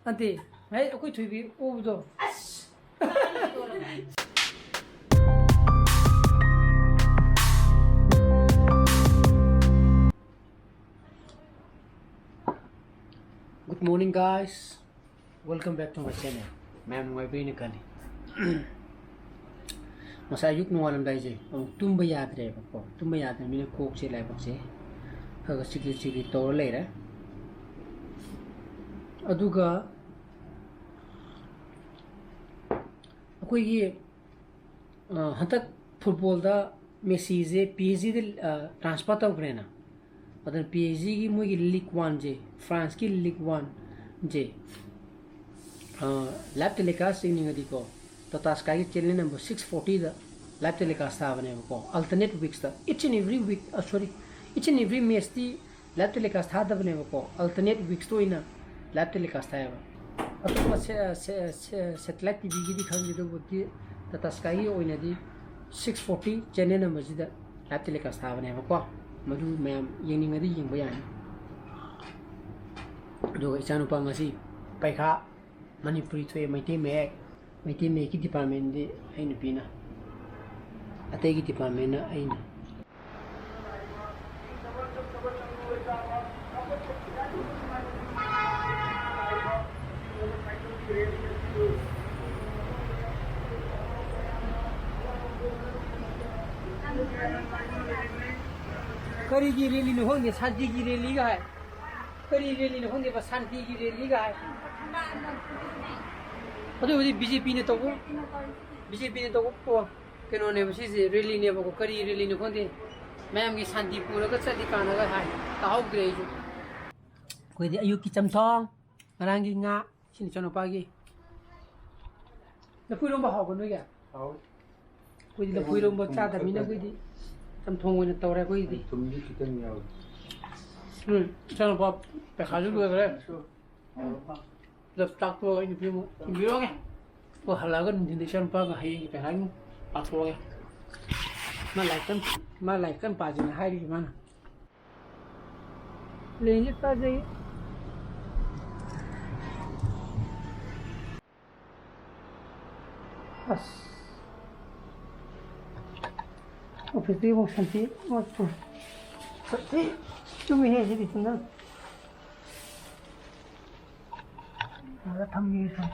Ante, hey, aku tu bi, oh betul. Good morning, guys. Welcome back to my channel. Ma'am, my brain is kali. Masa yuk nualam dah je. Oh, tumba yad re, bapa. Tumba yad ni mina kok je lai bapa. Harga sikit tol leh dah. Aduga. Aku ini hantar football dah Messi je PSG de transfer tahu kena. Padahal PSG की मुझे League 1 जे France की League 1 जे live telecast singing अदी को तो तास्काई के channel number 640 दा live telecast था बने को अल्टरनेट वीक्स दा each and every match the live telecast था बने को अल्टरनेट वीक्स तो इना लाइव टेलीकास्ट था अब तो सैटेलाइट टीवी की दिखाऊंगी तो बोलती तो तास्काई ओ इना दी 640 चैनल नंबर जी दा लाइव टेलीकास्ट था बने को मधु मैम यंग निंगदी यंग बयान दो इचानु पांगसी पैखा मणिपुरी थोए मैते में की डिपार्टमेंट दे आइन पीना अते की डिपार्टमेंट ना आइन करी की रैली न होंगे शांति की रैली का है करी रैली न होंगे बस शांति की रैली का है अरे बीजेपी ने तो किन्होंने बस रैली ने वो करी रैली न होंगे मैम की शांति पूरा का चली काना का है ताऊ ग्रे जो कोई दे अयुकी चमचोंग मरांगी nga sin chono pagi na pui lomba haw no ya haw कोई दे pui lomba cha da mina कोई दे चम थोंग ओइना तौरे कोई दे तुम भी कितन याव चलो बाप पे खाजू लुए करे जब तक तो इन फिल्म वीडियो के वो हलागन दिन पा का है कि पे हां पाथो के मा लाइकन पाजिन हाई रि माना लेनि पाजे बस ऑफिस में वो शांति वो तो सच्ची तुम ही है जी सुंदर थम ये सब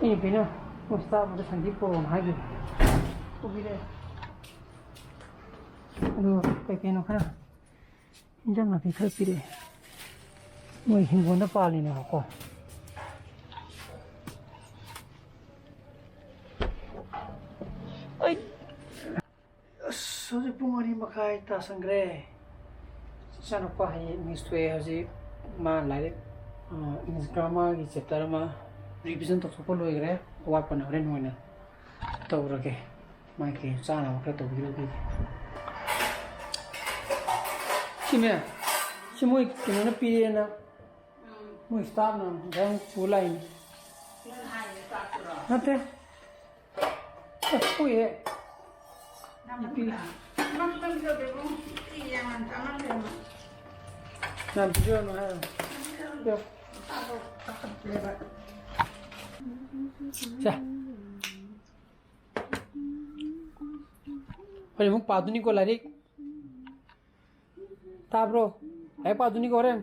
ये बिना मुस्ताफ और संदीप को भागी वो भी ले अरे पे के नो खरा इंजन ना फिर पिरे मैं हिंगों ना पाली ना को आई सोचे पुंगरी मखाई तासंग्रे चनो पाही मिस्ट्वे हजी मान लाइले इंग्लिश ग्रामर की चैप्टर में रिवीजन तो सब लोग रहे वाट पन हरेन होने तो रखे मैं के चाना वक्त तो बिलो भी चिमे चिमोई किन्होंने पीरे ना मुझे स्टाफ ना जंग पुलाई नते कोई है नाम जो ना है जो 자, 빨리 목 빠두니 거 라리. 다 브로, 해 빠두니 거래.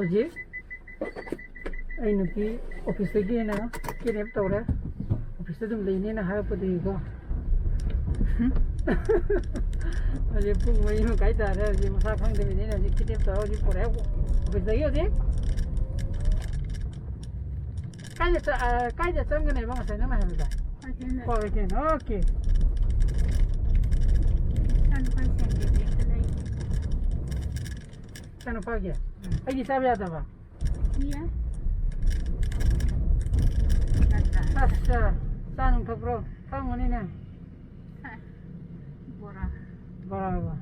जी आई नुकी ऑफिस लगी है ना कि नेप तो रहा ऑफिस से तुम लेने ना है पति को अरे पुंग वही में कहीं तारे जी मसा खांग दे नहीं ना जी कि नेप तो जी पड़े ऑफिस लगी हो जी कहीं जैसे हम नहीं बांग से ना मैं हमें का ओके चलो पा गया ꯑꯩꯒꯤ ꯆꯥꯕ ꯌꯥꯗꯕ Iya. ꯑꯁ ꯆꯥ ꯅꯨꯡ ꯊꯛꯄ꯭ꯔꯣ ꯊꯛꯑꯝꯒꯅꯤꯅꯦ Bora. ꯕꯣꯔꯥꯒ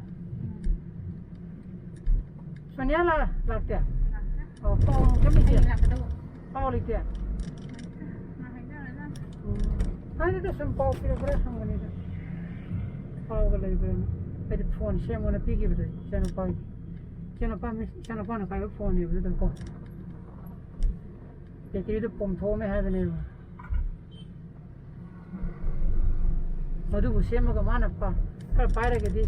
ꯁꯣꯅꯤꯌꯥ ꯂꯥꯛꯇꯦ ꯑꯣ ꯄꯥꯎ ꯆꯠꯂꯤꯁꯦ ꯄꯥꯎ ꯂꯩꯇꯦ ꯍꯥꯏꯗꯤ ꯁꯨꯝ ꯄꯥꯎ ꯄꯤꯔꯛꯄ꯭ꯔꯥ ꯍꯪꯕꯅꯤꯗ ꯄꯥꯎꯒ ꯂꯩꯕ꯭ꯔꯥꯅ ꯑꯩꯗꯤ ꯐꯣꯟ ꯁꯦꯝꯃꯣꯅ ꯄꯤꯈꯤꯕꯗꯣ ꯏꯆꯥꯅꯨꯄꯥꯅ ꯄꯥꯏꯕ ꯐꯣꯟꯅꯦꯕꯗꯨꯗꯀꯣ ꯕꯦꯇ꯭ꯔꯤꯗꯨ ꯄꯣꯝꯊꯣꯛꯑꯝꯃꯦ ꯍꯥꯏꯕꯅꯦꯕ ꯃꯗꯨꯕꯨ ꯁꯦꯝꯃꯒ ꯃꯥꯅ ꯈꯔ ꯄꯥꯏꯔꯒꯗꯤ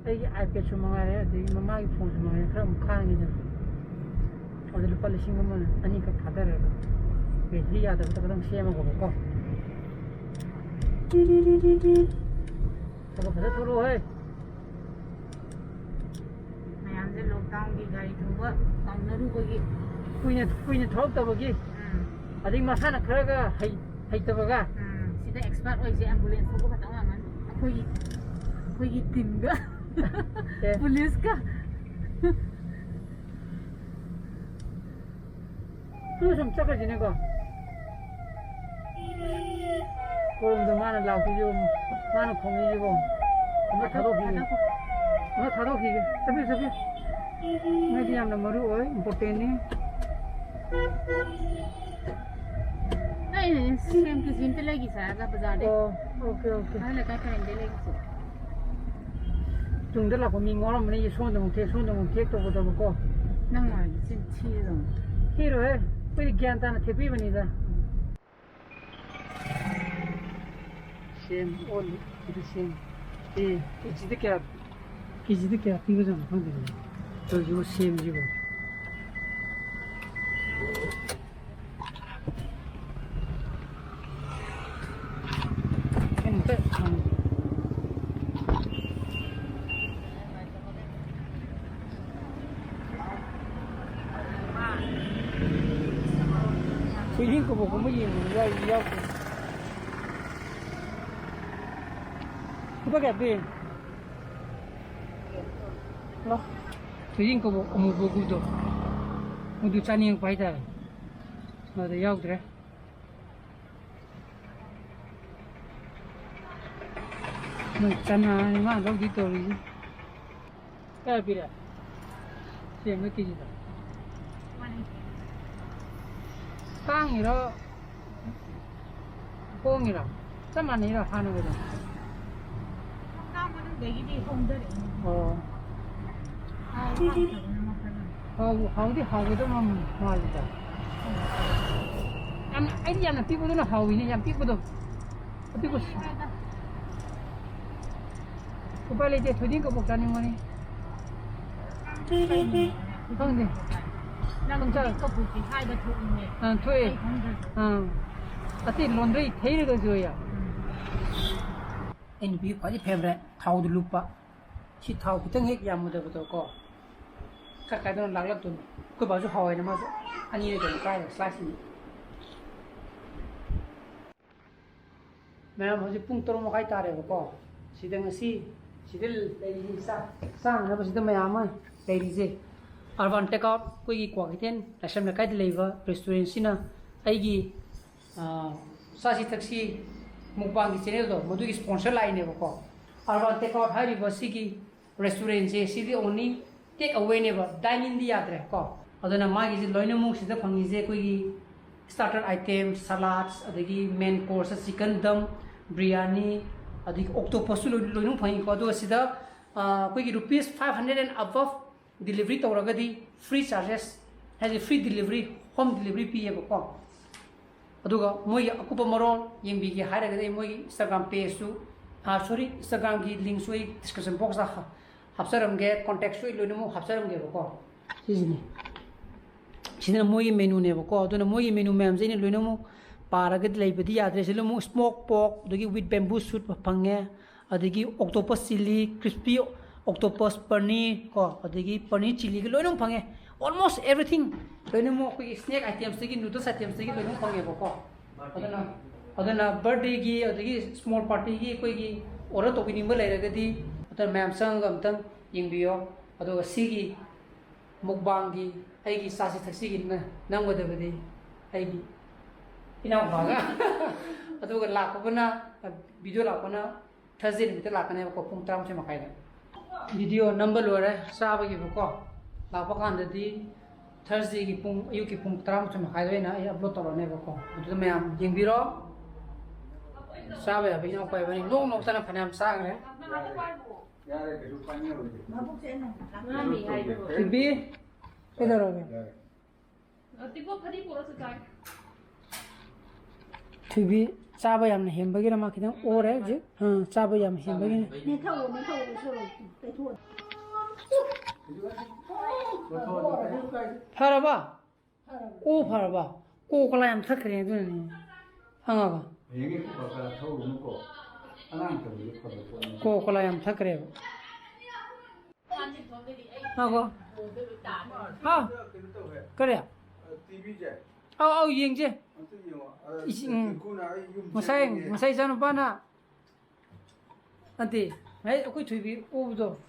ꯑꯩꯒꯤ ꯑꯥꯏꯄꯦꯗꯁꯨ ꯃꯉꯥꯏꯔꯦ ꯑꯗꯒꯤ ꯃꯃꯥꯒꯤ ꯐꯣꯟꯁꯨ ꯃꯉꯥꯏꯔꯦ ꯈꯔ ꯑꯃꯨꯛ ꯈꯥꯡꯉꯤꯗꯅ ꯑꯗꯨ ꯂꯨꯄꯥ 1,000 ꯑꯅꯤꯈꯛ ꯊꯥꯗꯔꯒ ꯕꯦꯇ꯭ꯔꯤ ꯌꯥꯗꯕꯗ ꯈꯛꯇꯪ ꯁꯦꯝꯃꯒꯀꯣ ꯊꯕꯛ ꯐꯖ ꯊꯣꯛꯂꯛꯑꯣꯍꯦ ꯃꯌꯥꯝꯁꯦ ꯂꯣꯛꯗꯥꯎꯟꯒꯤ ꯒꯥꯔꯤ ꯊꯧꯕ ꯇꯝꯅꯔꯨꯕꯒꯤ ꯀꯨꯏꯅ ꯊꯧꯔꯛꯇꯕꯒꯤ ꯑꯗꯒꯤ ꯃꯁꯥꯅ ꯈꯔꯒ ꯍꯩꯇꯕꯒ sida expert oise ambulance ko kata ngan akhoi team ga police ka tu sum chakajine ko korum do mana lauki jo mana khongi jo ma thado ki sabi me di am na maru oi important ni same to same lagi sa aga bazar de okay hala ka karen de lagi so tung de la ko mi ngoram ne ye son dong the to ko nang ma sin chi dong hero hai pui gyan ta na thepi bani da same all it is same kiji de kya pigo jam phang de to jo same ji bo Feeling ko ko mo yin ya ya ko. Ko ga be. Lo. Feeling ko mo bo gu do. Mo du chani ang pai da. Ma da yaw dre. Mo chana ni ma lo di to ri. Ka bi ra. Se me ki ji da. 깡이라 꽁이라 짠만이라 하는 거죠. 깡은 내기디 홍들이 하우디 하우도만 말이다. 아니 야 피부도는 하우이네 야 피부도 피부 빨리 이제 조진 거 먹자는 거니. 근데 nang cha ko pu chi hai da thu ne thuê ati laundry thei ro jo ya en bi ko ji favorite thau du lupa chi thau ku tang hek yam da ba to ko ka ka don lag lag tu ko ba ju hawai na ma ani ne de ka slice ni मैं मुझे पुंग तरो मकाई तारे को सीधे ngasi सीधे लेरी सा sang na सीधे मैं आमा लेरी से अर्बन टेकआउट कोई क्वाकिटेन असम लकाई लेबा रेस्टोरेंट सिना आईगी सासी तक्सी मुकबांग की चैनल दो मधु की स्पॉन्सर लाइन है को अर्बन टेकआउट हाई रिवर्सिटी रेस्टोरेंट से सीधे ओनली टेक अवे ने डाइन इन दी यात्रा को अदना मागी जे लोइना मुक सिदा फंगी जे कोई स्टार्टर आइटम सलाड्स अदगी main course chicken dum biryani अदगी ऑक्टोपस लोइनु फंगी को दो सिदा कोई रुपीस 500 एंड अबव delivery तौरगदी free charges has a free delivery home delivery पिए को अदुगा मोई अकुप मरोन यंबी के हायरगदी मोई Instagram page सु sorry Instagram की link सु description box दा हापसरमगे contact सु लोइनमु हापसरमगे को सिजनी सिना मोई मेनू ने को अदुना मोई मेनू मैम जे ने लोइनमु पारगद लेबदी यादरे सिलमु smoke pork अदगी with bamboo shoot fungi अदगी octopus chili crispy octopus paneer ko adigi paneer chili ke loinong phange almost everything loinong mo koi snack items ki noodles items ki loinong phange ko adana birthday ki adigi small party ki koi ki order to bining ba lairagadi adana ma'am sang amtang yingbiyo aduga sigi mukbangi aigi sasi thaksi gi nang wadabadi aigi ina baga aduga lakpana video lakpana Thursday ni lakane ko pung 3 makai da video number lore saba gi ko lakpa kan di Thursday gi pung ayu ki pung 3 makai do na ai upload toro ne ko adu mayam jingbiro saba ya bina ko bani long long sana phanam sang re Tibi, kailan rin? Tibi, sabi yam na himbagi na makita ore, ji? Sabi yam himbagi na. Para ba? O para ba? O kala yam sakre doon ni. Hanga ba? Ko kala yam sakre. Ako. Ha? Kaya? TV je. Oh, yung je. Masay sa ano pa na? Ante, ay ako TV udo.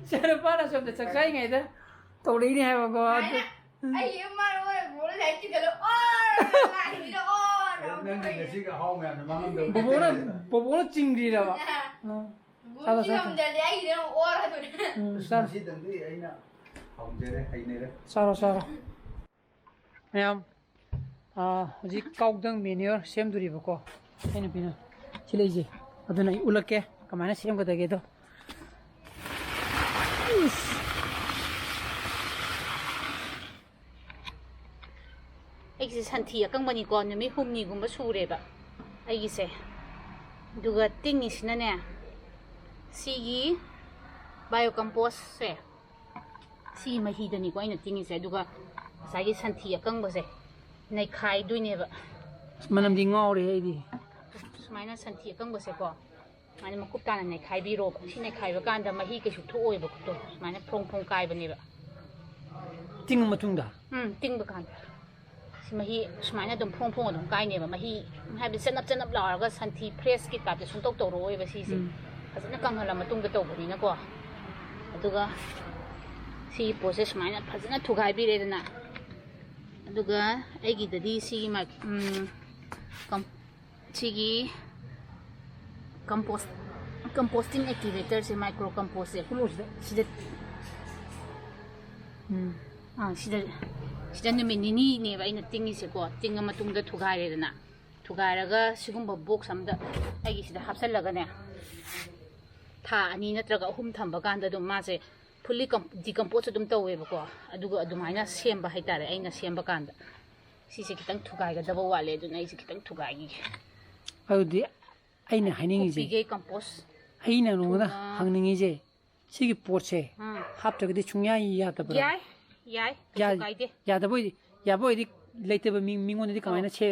Sa ano pa na sa saksay nga ito? Tuloy ni hawa ko. Ay, yung marunong mo lang tigalo. Oh, hindi na Bubona chingri na ba? Sala Buti naman dali ay hindi na oras doon. Sara. Ayam. Hujik Cow-Dung manure semduri ba ko. Ayun pina. Sila ije. Aduna ulake kamana sem ko dage to. ꯑꯩꯒꯤꯁꯦ ꯁꯟꯊꯤ ꯑꯀꯪꯕꯅꯤꯀꯣ ꯅꯨꯃꯤꯠ 6ꯅꯤꯒꯨꯝꯕ ꯁꯨꯔꯦꯕ ꯑꯩꯒꯤꯁꯦ ꯑꯗꯨꯒ ꯇꯤꯡꯉꯤꯁꯤꯅꯅꯦ ꯁꯤꯒꯤ ꯕꯥꯏꯑꯣꯀꯝꯄꯣꯁꯁꯦ ꯁꯤꯒꯤ ꯃꯍꯤꯗꯅꯤꯀꯣ ꯑꯩꯅ ꯇꯤꯡꯉꯤꯁꯦ ꯑꯗꯨꯒ ꯉꯁꯥꯏꯒꯤ ꯁꯟꯊꯤ ꯑꯀꯪꯕꯁꯦ ꯅꯩꯈꯥꯏꯗꯣꯏꯅꯦꯕ ꯃꯅꯝꯗꯤ ꯉꯥꯎꯔꯦ ꯑꯩꯗꯤ ꯁꯨꯃꯥꯏꯅ ꯁꯟꯊꯤ ꯑꯀꯪꯕꯁꯦꯀꯣ ꯁꯨꯃꯥꯏꯅ ꯃꯀꯨꯞ ꯇꯥꯅ ꯅꯩꯈꯥꯏꯕꯤꯔꯣꯕ ꯁꯤ ꯅꯩꯈꯥꯏꯕ ꯀꯥꯟꯗ ꯃꯍꯤ ꯀꯩꯁꯨ ꯊꯣꯛꯑꯣꯏꯕ ꯈꯨꯠꯇꯣ ꯁꯨꯃꯥꯏꯅ ꯐꯣꯡ ꯀꯥꯏꯕꯅꯦꯕ ꯇꯤꯡꯉ ꯃꯇꯨꯡꯗ ꯇꯤꯡꯕ ꯀꯥꯟꯗ mahi sumana dum phong adum kai ne ba mahi habi chanap lawarga santhi fresh ki ta suntok to ro ba si fazana kanghala matung da tawbani na ko aduga si process sumana fazana thugai bi re dana aduga aigi dadi si ma composting activator se micro compost se sida numin nini ne ba ina tingise ko tinga matungda thugaire dana thugairaga sigumba box amda aigi sida hapsallaga ne tha ani natraga ahum thamba kanda dum ma se fully decompose dum tawe ba ko aduga adumaina semba haitare aina semba kanda sise kitang thugaiga daba wale dun ai kitang thugaigi audi aina haningi je pige compost aina nongda hangningi je sigi potse haptagdi chungya ya ta bra yai kaide ya da boy di later ba mingon di kamana che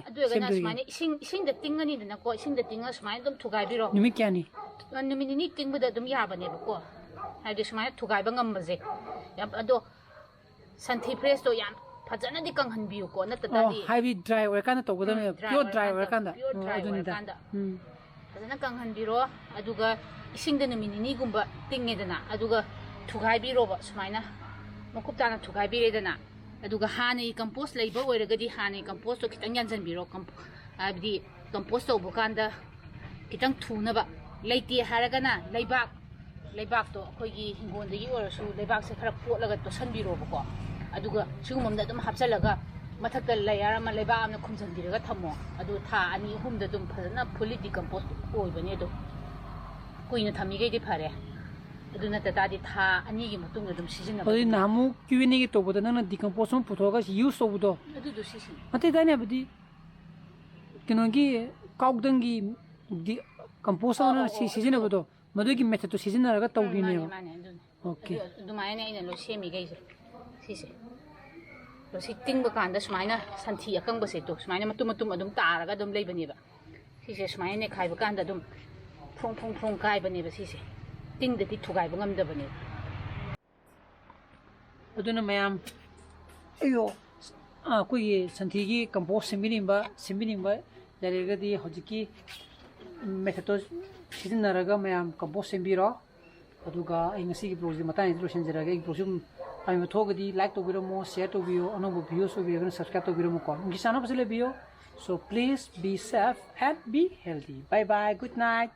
aduga na smane ising da tingani dana ko ising da tinga smane dum thugai biro nimi kyani nimi ni tingba da dum yaba ne ba ko haide smane thugai ba ngam baje ya ado santhi fresh to yam fajana di kanghan biu ko na tata di heavy dry work kana to godam pure dry work kana aduni da fajana kanghan biro aduga ising da nimi ni gumba tinge dana aduga thugai biro ba smane makup tana thugai bire dana aduga hani compost leiba oiragadi hani compost to kitang yanjan biro abdi compost to bukanda kitang thuna ba leiti haragana leibak to khoigi hingondagi orasu leibak se khara potlaga to sanbiro bako aduga sigumamda dum hapchalaga mathakta layar ma leibak amna khumjan biraga thamo adu tha ani humda dum phana fully decompost oibani do kuina thami gei di phare aduna tata di tha ani gi matung dum season na oi namu kiwini gi toboda na decomposition puthoga use obudo adu do season ate dane abdi kinogi Cow-Dung gi composition na season obudo madu gi method to season na ga tawdi ne okay dumaya ne ina lo semi gai sise lo sitting ba kanda smaina santhi akang ba se to smaina matum adum taraga dum leibani ba sise smaina ne khai ba kanda dum phong kai bani ba sise ting da ti thugai ba ngam da bani aduna mayam ayo koi santhi gi compost simbinim ba dalega di hojiki method season na raga mayam compost simbiro aduga ai ngasi gi blog matai introduction jara ga blog ai ma thogadi like to biro mo share to bio anobu video so bio subscribe to biro mo ko ngi sana pasile bio so please be safe and be healthy bye bye good night